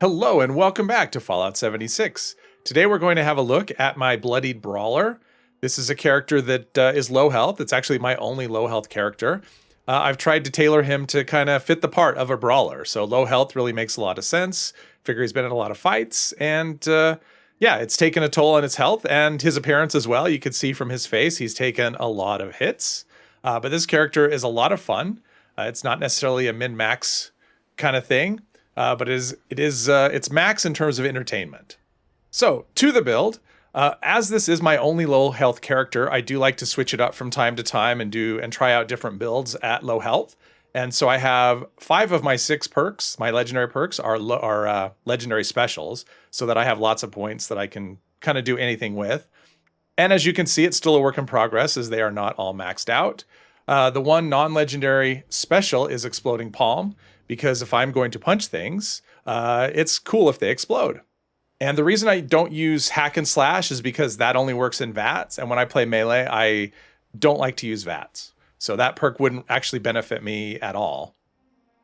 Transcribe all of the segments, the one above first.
Hello and welcome back to Fallout 76. Today we're going to have a look at my Bloodied Brawler. This is a character that is low health. It's actually my only low health character. I've tried to tailor him to kind of fit the part of a brawler. So low health really makes a lot of sense. Figure he's been in a lot of fights and yeah, it's taken a toll on his health and his appearance as well. You can see from his face, he's taken a lot of hits. But this character is a lot of fun. It's not necessarily a min-max kind of thing. But it's max in terms of entertainment. So to the build, as this is my only low health character, I do like to switch it up from time to time and try out different builds at low health. And so I have 5 of my 6 perks. My legendary perks are legendary specials, so that I have lots of points that I can kind of do anything with. And as you can see, it's still a work in progress as they are not all maxed out. The one non-legendary special is Exploding Palm, because if I'm going to punch things, it's cool if they explode. And the reason I don't use hack and slash is because that only works in VATs. And when I play melee, I don't like to use VATs. So that perk wouldn't actually benefit me at all.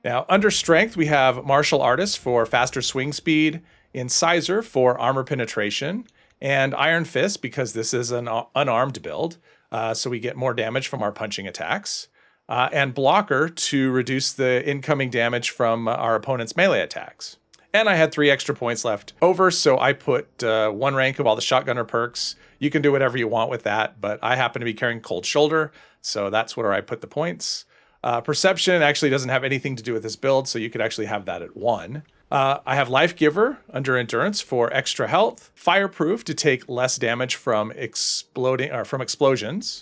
Now, under strength, we have Martial Artist for faster swing speed, Incisor for armor penetration, and Iron Fist because this is an unarmed build. So we get more damage from our punching attacks. And Blocker to reduce the incoming damage from our opponent's melee attacks. And I had 3 extra points left over, so I put 1 rank of all the shotgunner perks. You can do whatever you want with that, but I happen to be carrying Cold Shoulder, so that's where I put the points. Perception actually doesn't have anything to do with this build, so you could actually have that at 1. I have Life Giver under Endurance for extra health, Fireproof to take less damage from explosions,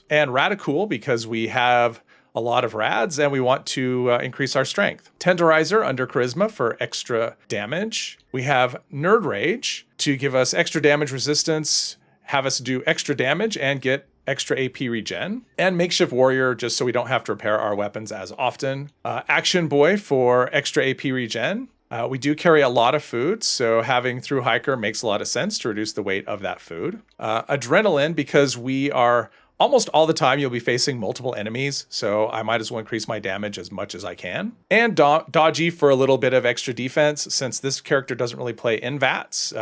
and Radical because we have a lot of rads and we want to increase our strength. Tenderizer under Charisma for extra damage. We have Nerd Rage to give us extra damage resistance, have us do extra damage and get extra AP regen. And Makeshift Warrior just so we don't have to repair our weapons as often. Action Boy for extra AP regen. We do carry a lot of food, so having Through Hiker makes a lot of sense to reduce the weight of that food. Adrenaline because we are almost all the time you'll be facing multiple enemies, so I might as well increase my damage as much as I can. And Dodgy for a little bit of extra defense, since this character doesn't really play in VATs.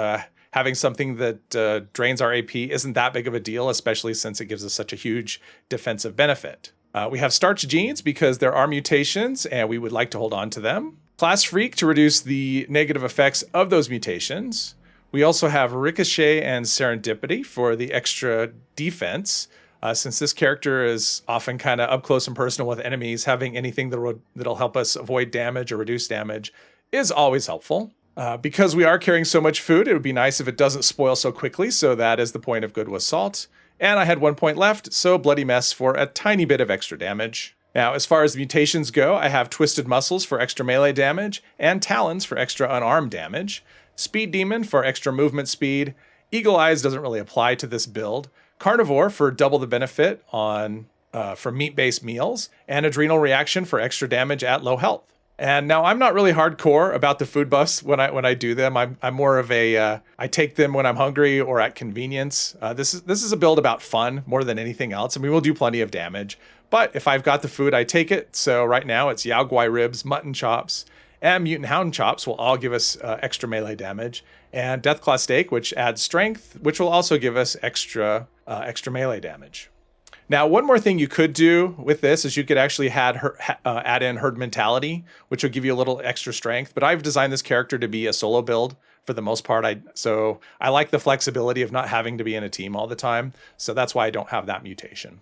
Having something that drains our AP isn't that big of a deal, especially since it gives us such a huge defensive benefit. We have Starch Genes because there are mutations and we would like to hold on to them. Class Freak to reduce the negative effects of those mutations. We also have Ricochet and Serendipity for the extra defense. Since this character is often kind of up close and personal with enemies, having anything that'll help us avoid damage or reduce damage is always helpful. Because we are carrying so much food, it would be nice if it doesn't spoil so quickly, so that is the point of Good with Salt. And I had 1 point left, so Bloody Mess for a tiny bit of extra damage. Now, as far as the mutations go, I have Twisted Muscles for extra melee damage, and Talons for extra unarmed damage. Speed Demon for extra movement speed. Eagle Eyes doesn't really apply to this build. Carnivore for double the benefit on for meat-based meals, and Adrenal Reaction for extra damage at low health. And now I'm not really hardcore about the food buffs when I do them. I'm more of a I take them when I'm hungry or at convenience. This is a build about fun more than anything else, and we will do plenty of damage. But if I've got the food, I take it. So right now it's Yao Guai ribs, mutton chops, and Mutant Hound chops will all give us extra melee damage, and Deathclaw steak, which adds strength, which will also give us extra melee damage. Now, one more thing you could do with this is you could actually add in Herd Mentality, which will give you a little extra strength. But I've designed this character to be a solo build for the most part. So I like the flexibility of not having to be in a team all the time. So that's why I don't have that mutation.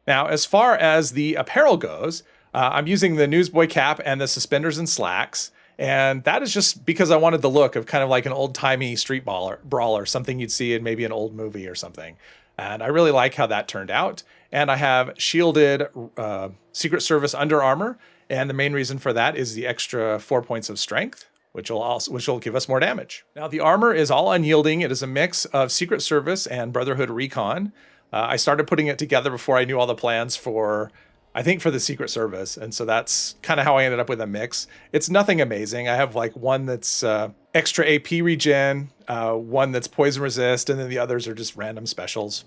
Now, as far as the apparel goes, I'm using the Newsboy cap and the suspenders and slacks. And that is just because I wanted the look of kind of like an old-timey street brawler, something you'd see in maybe an old movie or something. And I really like how that turned out. And I have shielded Secret Service under armor. And the main reason for that is the extra 4 points of strength, which will give us more damage. Now, the armor is all unyielding. It is a mix of Secret Service and Brotherhood Recon. I started putting it together before I knew all the plans for the Secret Service. And so that's kind of how I ended up with a mix. It's nothing amazing. I have like one that's extra AP regen, one that's poison resist, and then the others are just random specials.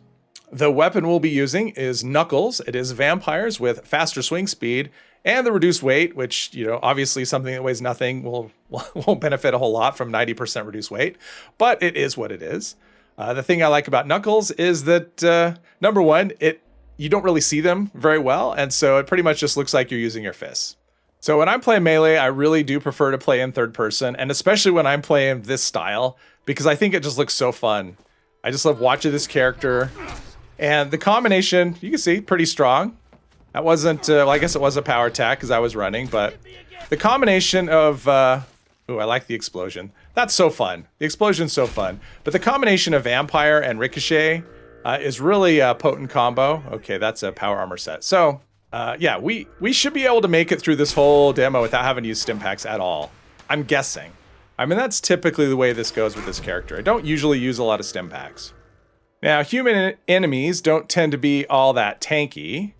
The weapon we'll be using is Knuckles. It is vampires with faster swing speed and the reduced weight, which, you know, obviously something that weighs nothing won't benefit a whole lot from 90% reduced weight, but it is what it is. The thing I like about Knuckles is that, number one, you don't really see them very well, and so it pretty much just looks like you're using your fists. So when I'm playing melee, I really do prefer to play in third person, and especially when I'm playing this style, because I think it just looks so fun. I just love watching this character, and the combination, you can see, pretty strong. That wasn't, well, I guess it was a power attack because I was running, but the combination of, ooh, I like the explosion. That's so fun. The explosion's so fun. But the combination of Vampire and Ricochet is really a potent combo. Okay, that's a power armor set. So, yeah, we should be able to make it through this whole demo without having to use stim packs at all. I'm guessing. I mean, that's typically the way this goes with this character. I don't usually use a lot of stim packs. Now, human enemies don't tend to be all that tanky.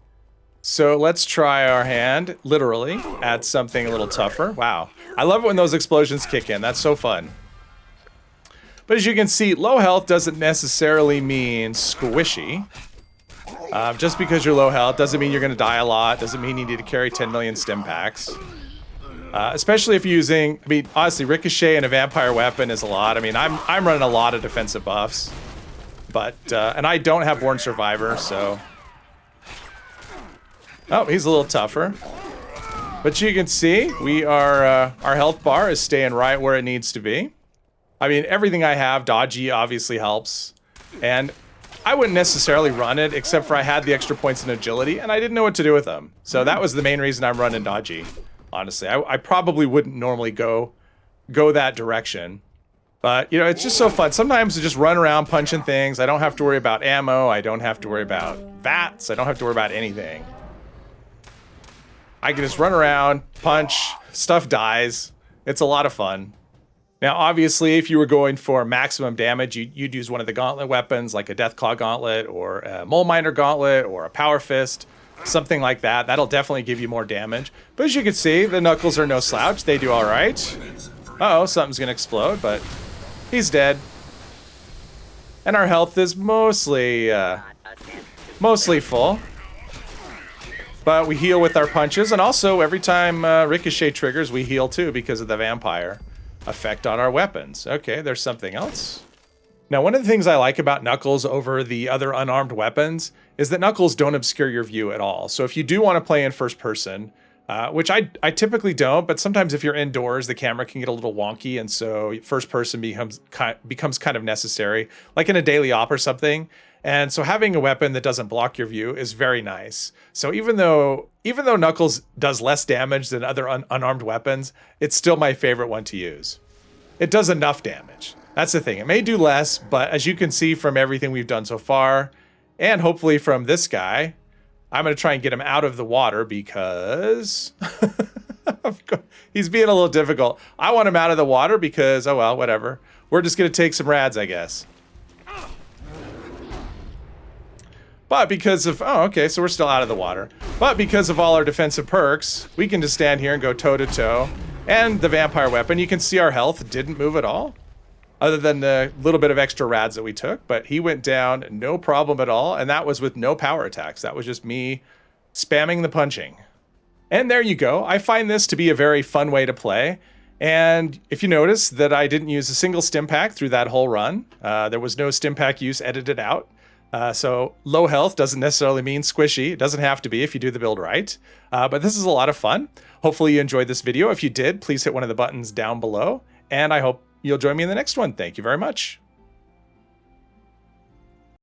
So let's try our hand, literally, at something a little tougher. Wow. I love it when those explosions kick in. That's so fun. But as you can see, low health doesn't necessarily mean squishy. Just because you're low health doesn't mean you're going to die a lot. Doesn't mean you need to carry 10 million stim packs. Especially if you're using, I mean, honestly, Ricochet and a vampire weapon is a lot. I mean, I'm running a lot of defensive buffs. But, and I don't have Born Survivor, so... Oh, he's a little tougher. But you can see, our health bar is staying right where it needs to be. I mean, everything I have, dodgy obviously helps. And I wouldn't necessarily run it, except for I had the extra points in agility, and I didn't know what to do with them. So that was the main reason I'm running dodgy, honestly. I probably wouldn't normally go that direction. But, you know, it's just so fun. Sometimes to just run around punching things. I don't have to worry about ammo. I don't have to worry about VATs. I don't have to worry about anything. I can just run around, punch, stuff dies. It's a lot of fun. Now, obviously, if you were going for maximum damage, you'd use one of the gauntlet weapons, like a Deathclaw Gauntlet, or a Mole Miner Gauntlet, or a Power Fist, something like that. That'll definitely give you more damage. But as you can see, the Knuckles are no slouch. They do all right. Uh-oh, something's going to explode, but he's dead. And our health is mostly full. But we heal with our punches, and also every time Ricochet triggers, we heal too because of the vampire effect on our weapons. Okay, there's something else. Now, one of the things I like about Knuckles over the other unarmed weapons is that Knuckles don't obscure your view at all. So if you do want to play in first person, which I typically don't, but sometimes if you're indoors, the camera can get a little wonky, and so first person becomes kind of necessary, like in a daily op or something. And so having a weapon that doesn't block your view is very nice. So even though Knuckles does less damage than other unarmed weapons, it's still my favorite one to use. It does enough damage. That's the thing. It may do less, but as you can see from everything we've done so far, and hopefully from this guy, I'm going to try and get him out of the water because he's being a little difficult. I want him out of the water because, oh well, whatever. We're just going to take some rads, I guess. But because of, oh, okay, so we're still out of the water. But because of all our defensive perks, we can just stand here and go toe-to-toe. And the vampire weapon, you can see our health didn't move at all, other than the little bit of extra rads that we took. But he went down, no problem at all, and that was with no power attacks. That was just me spamming the punching. And there you go. I find this to be a very fun way to play. And if you notice that I didn't use a single stim pack through that whole run, there was no stim pack use edited out. So low health doesn't necessarily mean squishy. It doesn't have to be if you do the build right. But this is a lot of fun. Hopefully you enjoyed this video. If you did, please hit one of the buttons down below. And I hope you'll join me in the next one. Thank you very much.